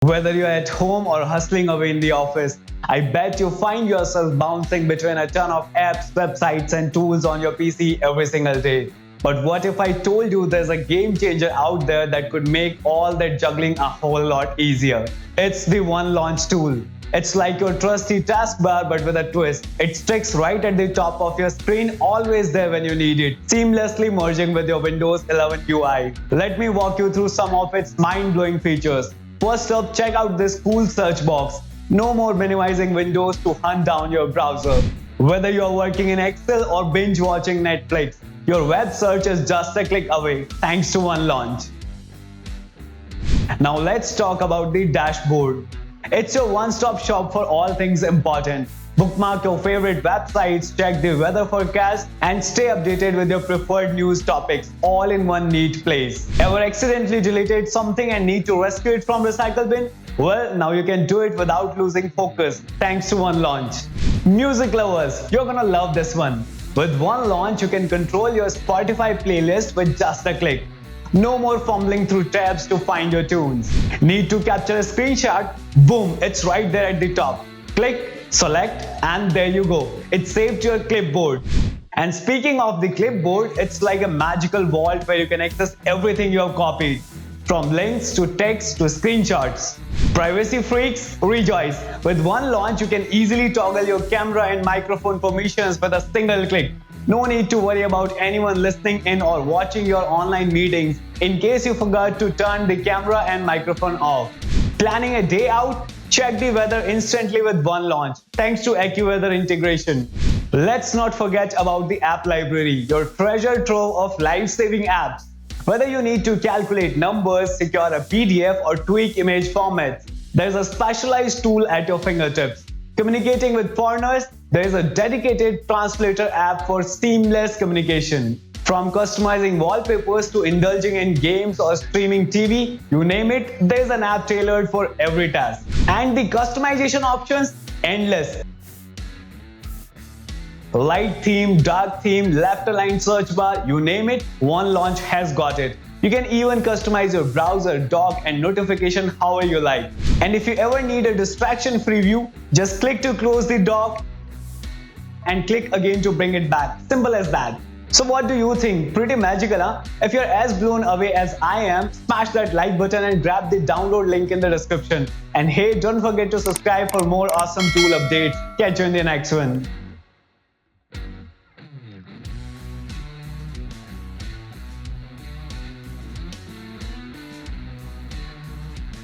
Whether you're at home or hustling away in the office, I bet you find yourself bouncing between a ton of apps, websites, and tools on your PC every single day. But what if I told you there's a game changer out there that could make all that juggling a whole lot easier? It's the OneLaunch tool. It's like your trusty taskbar but with a twist. It sticks right at the top of your screen, always there when you need it, seamlessly merging with your Windows 11 UI. Let me walk you through some of its mind-blowing features. First up, check out this cool search box. No more minimizing windows to hunt down your browser. Whether you're working in Excel or binge watching Netflix, your web search is just a click away thanks to OneLaunch. Now let's talk about the dashboard. It's your one-stop shop for all things important. Bookmark your favorite websites, check the weather forecast, and stay updated with your preferred news topics all in one neat place. Ever accidentally deleted something and need to rescue it from recycle bin? Well, now you can do it without losing focus thanks to OneLaunch. Music lovers, you're gonna love this one. With OneLaunch, you can control your Spotify playlist with just a click. No more fumbling through tabs to find your tunes. Need to capture a screenshot? Boom, it's right there at the top. Click, select, and there you go. It's saved to your clipboard. And speaking of the clipboard, it's like a magical vault where you can access everything you have copied, from links to text to screenshots. Privacy freaks, rejoice! With OneLaunch, you can easily toggle your camera and microphone permissions with a single click. No need to worry about anyone listening in or watching your online meetings in case you forgot to turn the camera and microphone off. Planning a day out? Check the weather instantly with OneLaunch thanks to AccuWeather integration. Let's not forget about the app library, your treasure trove of life-saving apps. Whether you need to calculate numbers, secure a PDF, or tweak image formats, there's a specialized tool at your fingertips. Communicating with foreigners, there is a dedicated translator app for seamless communication. From customizing wallpapers to indulging in games or streaming TV, you name it, there's an app tailored for every task. And the customization options, endless. Light theme, dark theme, left-aligned search bar, you name it, OneLaunch has got it. You can even customize your browser, dock, and notification however you like. And if you ever need a distraction-free view, just click to close the dock and click again to bring it back. Simple as that. So what do you think? Pretty magical, huh? If you're as blown away as I am, smash that like button and grab the download link in the description. And hey, don't forget to subscribe for more awesome tool updates. Catch you in the next one.